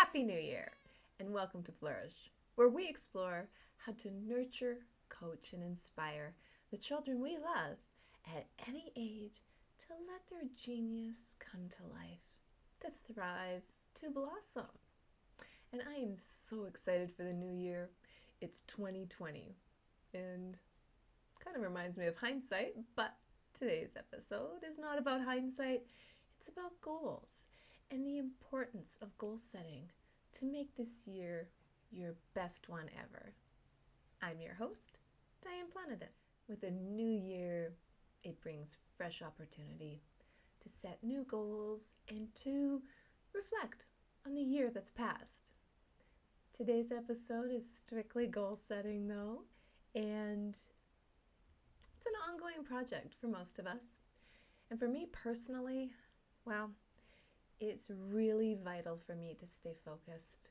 Happy New Year, and welcome to Flourish, where we explore how to nurture, coach, and inspire the children we love at any age to let their genius come to life, to thrive, to blossom. And I am so excited for the new year. It's 2020, and kind of reminds me of hindsight, but today's episode is not about hindsight. It's about goals and the importance of goal setting to make this year your best one ever. I'm your host, Diane Planidin. With a new year, it brings fresh opportunity to set new goals and to reflect on the year that's passed. Today's episode is strictly goal setting though, and it's an ongoing project for most of us. And for me personally, well, it's really vital for me to stay focused.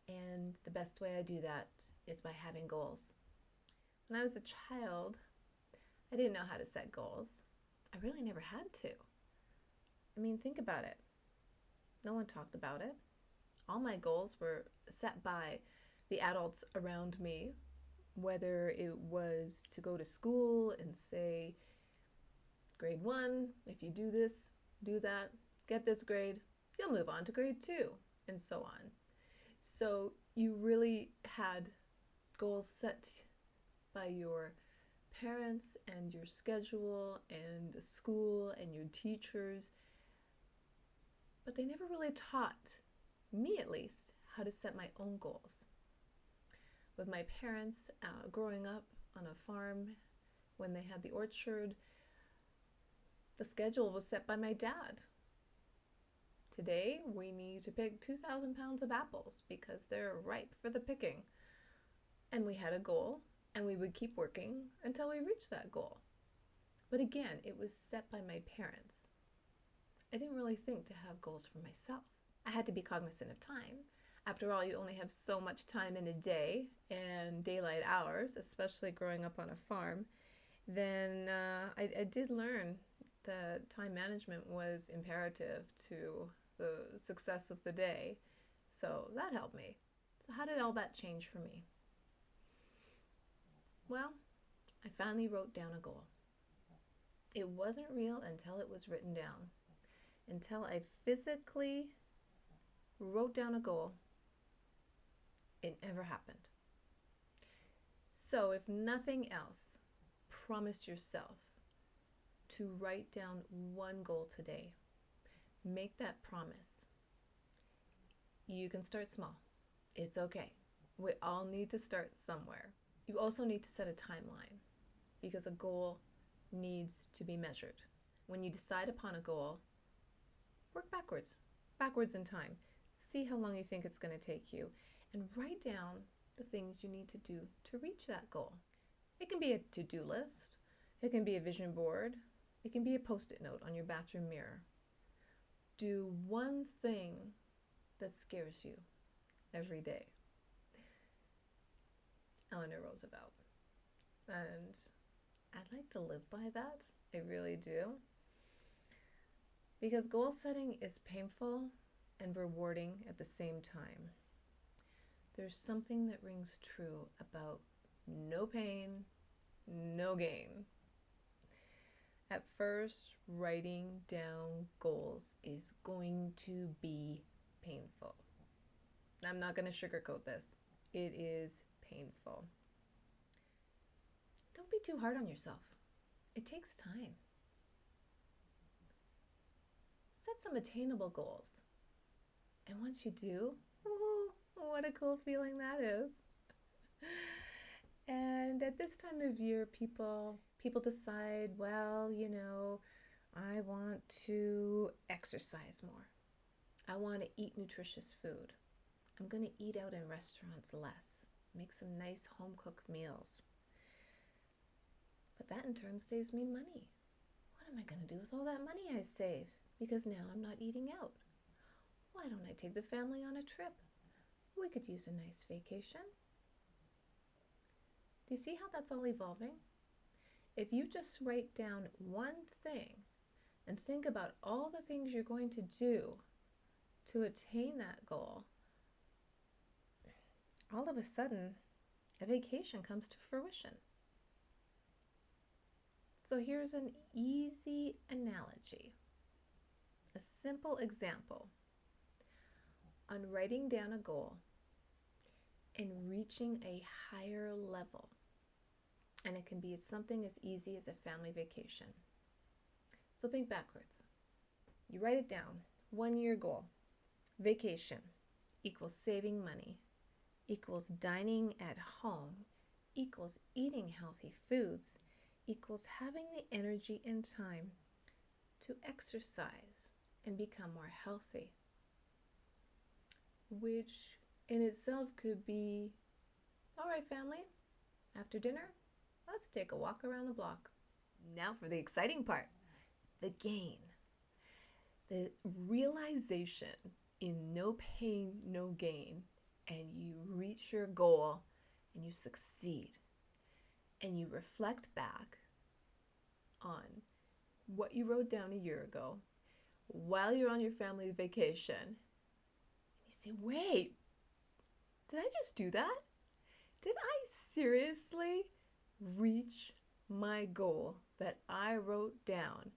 And the best way I do that is by having goals. When I was a child, I didn't know how to set goals. I really never had to. I mean, think about it. No one talked about it. All my goals were set by the adults around me, whether it was to go to school and say, grade 1, if you do this, do that, get this grade, you'll move on to grade 2, and so on. So you really had goals set by your parents and your schedule and the school and your teachers, but they never really taught me, at least, how to set my own goals. With my parents growing up on a farm when they had the orchard, the schedule was set by my dad. Today, we need to pick 2,000 pounds of apples because they're ripe for the picking. And we had a goal, and we would keep working until we reached that goal. But again, it was set by my parents. I didn't really think to have goals for myself. I had to be cognizant of time. After all, you only have so much time in a day and daylight hours, especially growing up on a farm. Then I did learn that time management was imperative to the success of the day. So that helped me. So how did all that change for me? Well, I finally wrote down a goal. It wasn't real until it was written down. Until I physically wrote down a goal, it never happened. So if nothing else, promise yourself to write down one goal today. Make that promise. You can start small. It's okay. We all need to start somewhere. You also need to set a timeline because a goal needs to be measured. When you decide upon a goal, work backwards in time. See how long you think it's going to take you and write down the things you need to do to reach that goal. It can be a to-do list. It can be a vision board. It can be a post-it note on your bathroom mirror. Do one thing that scares you every day. Eleanor Roosevelt. And I'd like to live by that. I really do. Because goal setting is painful and rewarding at the same time. There's something that rings true about no pain, no gain. At first, writing down goals is going to be painful. I'm not going to sugarcoat this. It is painful. Don't be too hard on yourself. It takes time. Set some attainable goals. And once you do, woohoo, what a cool feeling that is. And at this time of year, people decide, well, I want to exercise more. I want to eat nutritious food. I'm going to eat out in restaurants less. Make some nice home-cooked meals. But that in turn saves me money. What am I going to do with all that money I save? Because now I'm not eating out. Why don't I take the family on a trip? We could use a nice vacation. Do you see how that's all evolving? If you just write down one thing and think about all the things you're going to do to attain that goal, all of a sudden, a vacation comes to fruition. So here's an easy analogy, a simple example on writing down a goal and reaching a higher level. And it can be something as easy as a family vacation. So think backwards. You write it down. 1 year goal. Vacation equals saving money, equals dining at home, equals eating healthy foods, equals having the energy and time to exercise and become more healthy. Which in itself could be, all right, family, after dinner, let's take a walk around the block. Now for the exciting part, the gain. The realization in no pain, no gain, and you reach your goal and you succeed. And you reflect back on what you wrote down a year ago while you're on your family vacation. You say, wait, did I just do that? Did I seriously reach my goal that I wrote down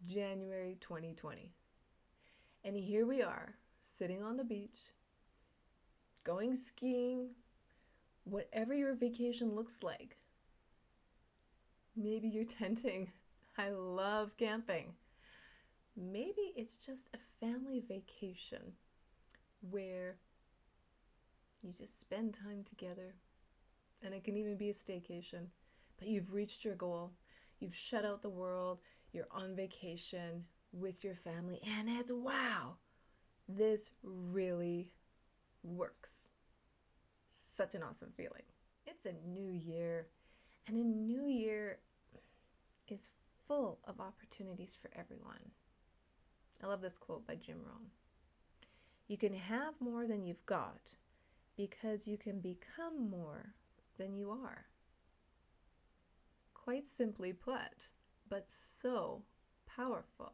January 2020? And here we are, sitting on the beach, going skiing, whatever your vacation looks like. Maybe you're tenting. I love camping. Maybe it's just a family vacation where you just spend time together, and it can even be a staycation, but you've reached your goal. You've shut out the world. You're on vacation with your family, and it's wow, this really works. Such an awesome feeling. It's a new year, and a new year is full of opportunities for everyone. I love this quote by Jim Rohn. You can have more than you've got because you can become more than you are. Quite simply put, but so powerful.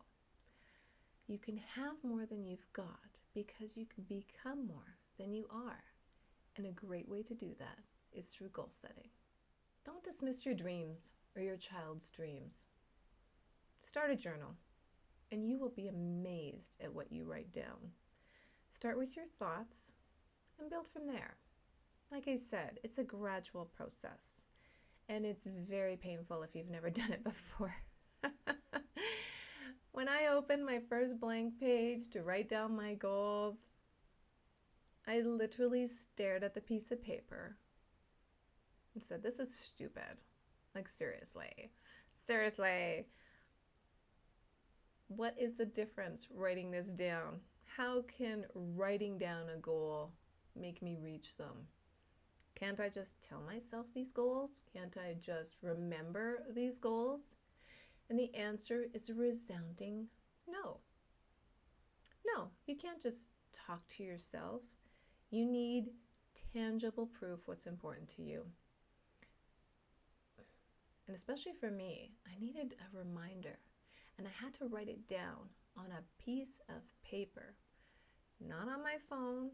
You can have more than you've got because you can become more than you are. And a great way to do that is through goal setting. Don't dismiss your dreams or your child's dreams. Start a journal, and you will be amazed at what you write down. Start with your thoughts and build from there. Like I said, it's a gradual process, and it's very painful if you've never done it before. When I opened my first blank page to write down my goals, I literally stared at the piece of paper and said, this is stupid. Like, seriously. What is the difference writing this down? How can writing down a goal make me reach them? Can't I just tell myself these goals? Can't I just remember these goals? And the answer is a resounding no. No, you can't just talk to yourself. You need tangible proof what's important to you. And especially for me, I needed a reminder. And I had to write it down on a piece of paper, not on my phone.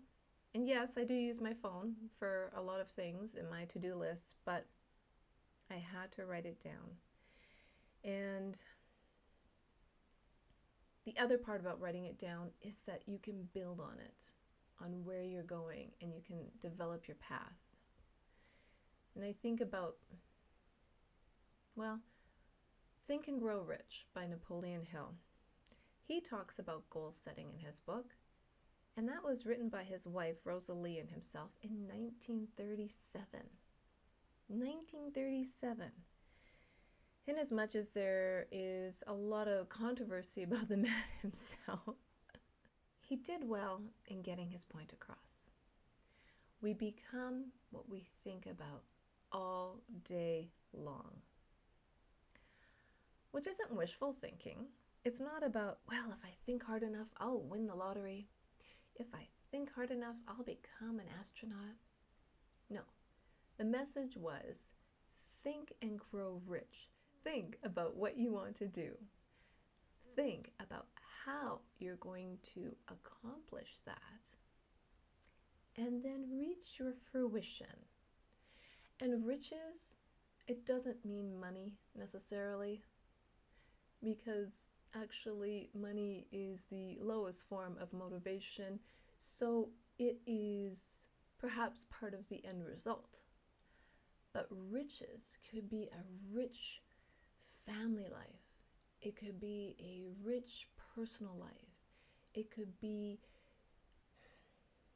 And yes, I do use my phone for a lot of things in my to-do list, but I had to write it down. And the other part about writing it down is that you can build on it, on where you're going, and you can develop your path. And I think about, Think and Grow Rich by Napoleon Hill. He talks about goal setting in his book, and that was written by his wife, Rosalie, and himself in 1937. 1937. Inasmuch as there is a lot of controversy about the man himself, he did well in getting his point across. We become what we think about all day long. Which isn't wishful thinking. It's not about, if I think hard enough, I'll win the lottery. If I think hard enough, I'll become an astronaut. No. The message was, think and grow rich. Think about what you want to do. Think about how you're going to accomplish that. and then reach your fruition. And riches, it doesn't mean money necessarily, because actually money is the lowest form of motivation, so it is perhaps part of the end result. But riches could be a rich family life. It could be a rich personal life. It could be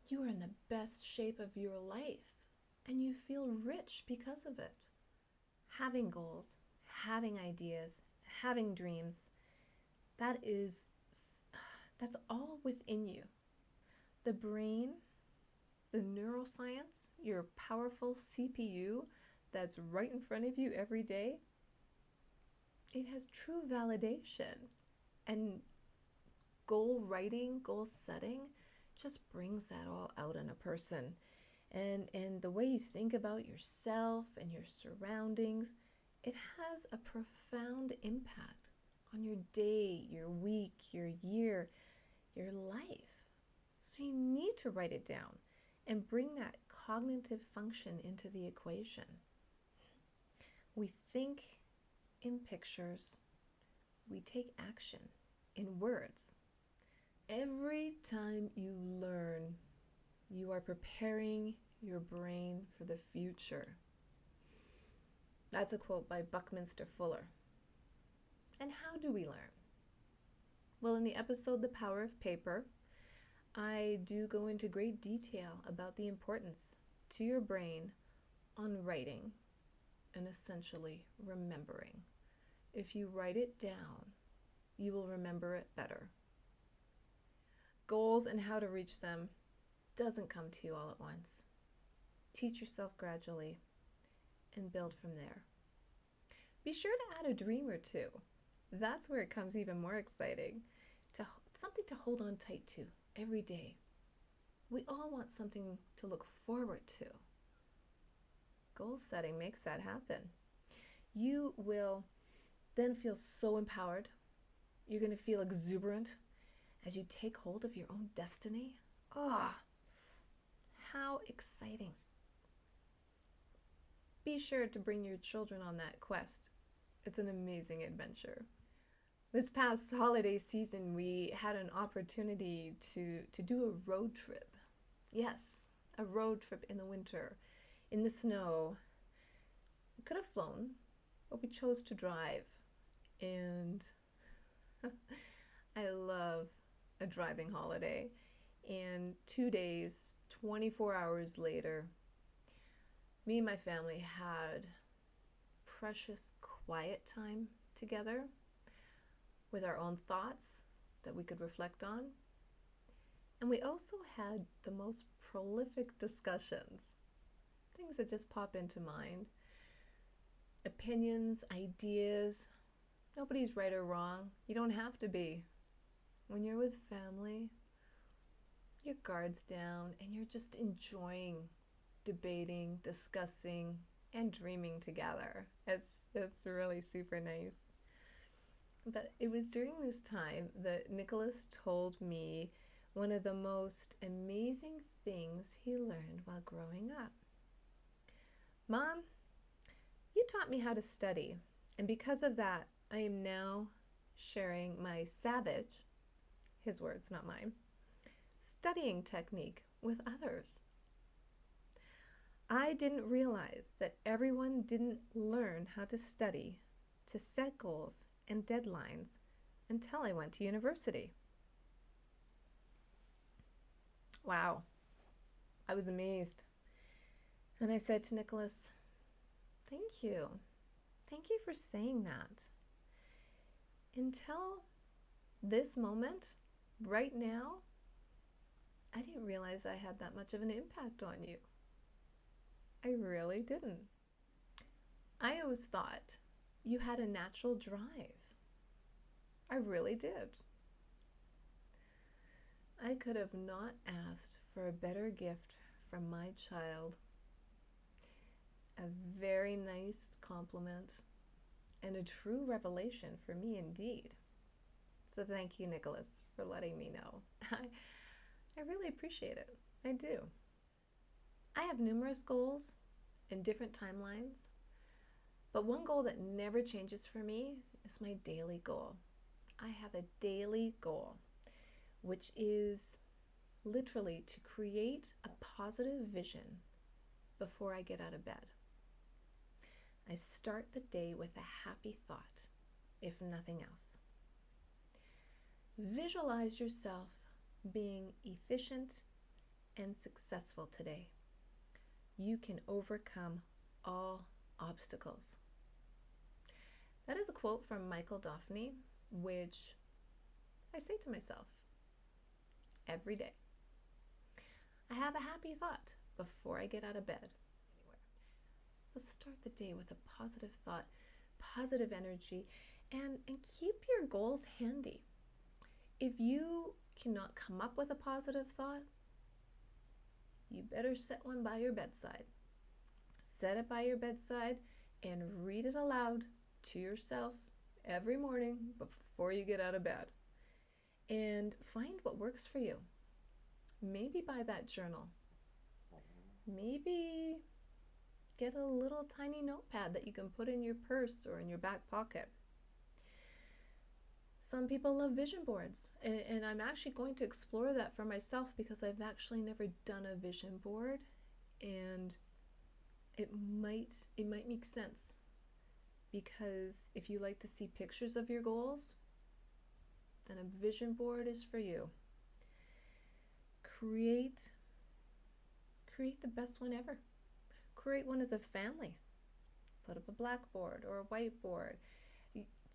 you are in the best shape of your life and you feel rich because of it. Having goals, having ideas, having dreams, that's all within you. The brain, the neuroscience, your powerful CPU that's right in front of you every day, it has true validation. And goal writing, goal setting just brings that all out in a person. And the way you think about yourself and your surroundings, it has a profound impact on your day, your week, your year, your life. So you need to write it down and bring that cognitive function into the equation. We think in pictures, we take action in words. Every time you learn, you are preparing your brain for the future. That's a quote by Buckminster Fueller. And how do we learn? Well, in the episode The Power of Paper, I do go into great detail about the importance to your brain on writing and essentially remembering. If you write it down, you will remember it better. Goals and how to reach them doesn't come to you all at once. Teach yourself gradually and build from there. Be sure to add a dream or two. That's where it comes even more exciting. Something to hold on tight to every day. We all want something to look forward to. Goal setting makes that happen. You will then feel so empowered. You're going to feel exuberant as you take hold of your own destiny. Oh, how exciting. Be sure to bring your children on that quest. It's an amazing adventure. This past holiday season, we had an opportunity to do a road trip. Yes, a road trip in the winter, in the snow. We could have flown, but we chose to drive. And I love a driving holiday. And 2 days, 24 hours later, me and my family had precious quiet time together with our own thoughts that we could reflect on. And we also had the most prolific discussions, things that just pop into mind. Opinions, ideas. Nobody's right or wrong. You don't have to be. When you're with family, your guard's down and you're just enjoying debating, discussing, and dreaming together. It's really super nice. But it was during this time that Nicholas told me one of the most amazing things he learned while growing up. Mom, you taught me how to study, and because of that, I am now sharing my savage, his words, not mine, studying technique with others. I didn't realize that everyone didn't learn how to study, to set goals and deadlines until I went to university. Wow, I was amazed. And I said to Nicholas, thank you. Thank you for saying that. Until this moment, right now, I didn't realize I had that much of an impact on you. I really didn't. I always thought you had a natural drive. I really did. I could have not asked for a better gift from my child. A very nice compliment and a true revelation for me indeed. So thank you, Nicholas, for letting me know. I really appreciate it. I do. I have numerous goals in different timelines, but one goal that never changes for me is my daily goal. I have a daily goal, which is literally to create a positive vision before I get out of bed. I start the day with a happy thought, if nothing else. Visualize yourself being efficient and successful today. You can overcome all obstacles. That is a quote from Michael Daphne, which I say to myself every day. I have a happy thought before I get out of bed anywhere. So start the day with a positive thought, positive energy, and keep your goals handy. If you cannot come up with a positive thought, you better set one by your bedside. Set it by your bedside and read it aloud to yourself every morning before you get out of bed. And find what works for you. Maybe buy that journal. Maybe get a little tiny notepad that you can put in your purse or in your back pocket. Some people love vision boards, and I'm actually going to explore that for myself because I've actually never done a vision board, and it might make sense, because if you like to see pictures of your goals, then a vision board is for you. Create the best one ever. Create one as a family. Put up a blackboard or a whiteboard.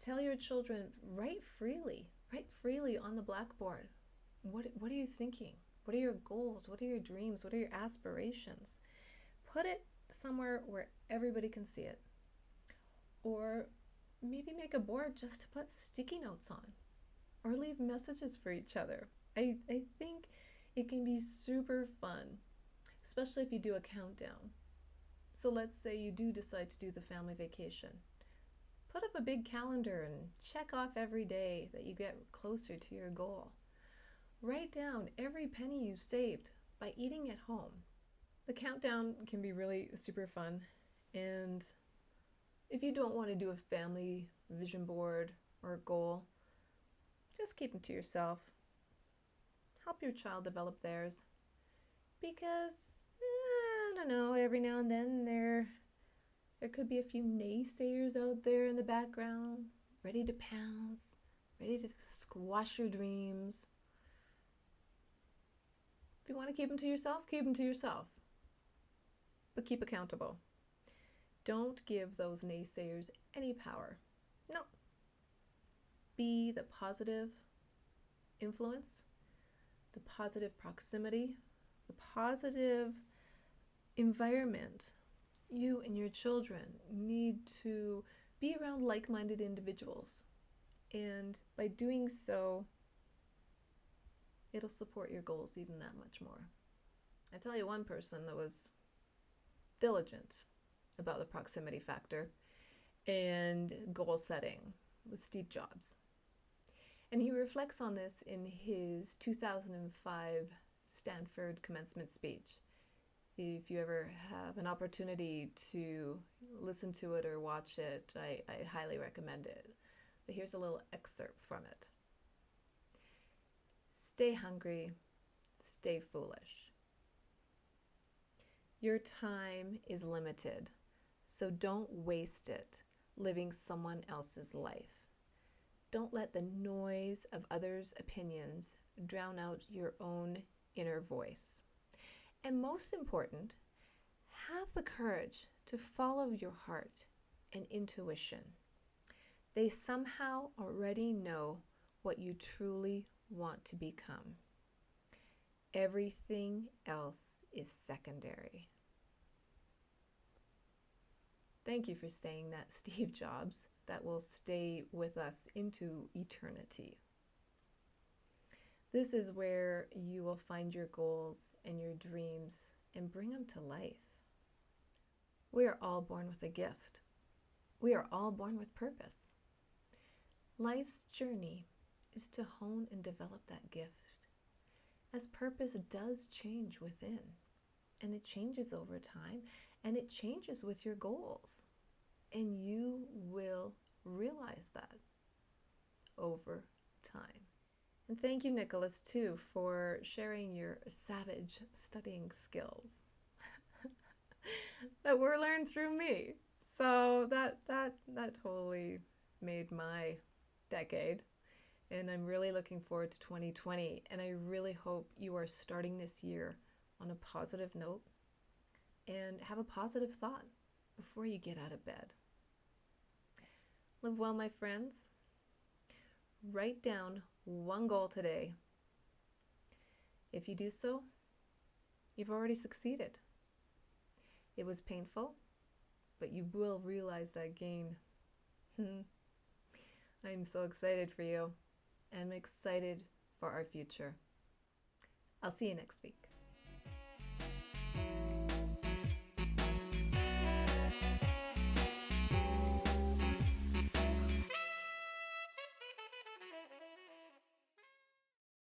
Tell your children, write freely on the blackboard. What are you thinking? What are your goals? What are your dreams? What are your aspirations? Put it somewhere where everybody can see it. Or maybe make a board just to put sticky notes on, or leave messages for each other. I think it can be super fun, especially if you do a countdown. So let's say you do decide to do the family vacation. Put up a big calendar and check off every day that you get closer to your goal. Write down every penny you've saved by eating at home. The countdown can be really super fun, and if you don't want to do a family vision board or a goal, just keep them to yourself. Help your child develop theirs, because I don't know, every now and then there could be a few naysayers out there in the background, ready to pounce, ready to squash your dreams. If you want to keep them to yourself, keep them to yourself. But keep accountable. Don't give those naysayers any power. No. Be the positive influence, the positive proximity, the positive environment. You and your children need to be around like-minded individuals, and by doing so, it'll support your goals even that much more. I tell you one person that was diligent about the proximity factor and goal setting was Steve Jobs. And he reflects on this in his 2005 Stanford commencement speech. If you ever have an opportunity to listen to it or watch it, I highly recommend it. But here's a little excerpt from it. Stay hungry, stay foolish. Your time is limited, so don't waste it living someone else's life. Don't let the noise of others' opinions drown out your own inner voice. And most important, have the courage to follow your heart and intuition. They somehow already know what you truly want to become. Everything else is secondary. Thank you for saying that, Steve Jobs. That will stay with us into eternity. This is where you will find your goals and your dreams and bring them to life. We are all born with a gift. We are all born with purpose. Life's journey is to hone and develop that gift, as purpose does change within, and it changes over time, and it changes with your goals. And you will realize that over time. And thank you, Nicholas, too, for sharing your savage studying skills that were learned through me. So that totally made my decade. And I'm really looking forward to 2020. And I really hope you are starting this year on a positive note and have a positive thought before you get out of bed. Live well, my friends. Write down one goal today. If you do so, you've already succeeded. It was painful, but you will realize that gain. I'm so excited for you. I'm excited for our future. I'll see you next week.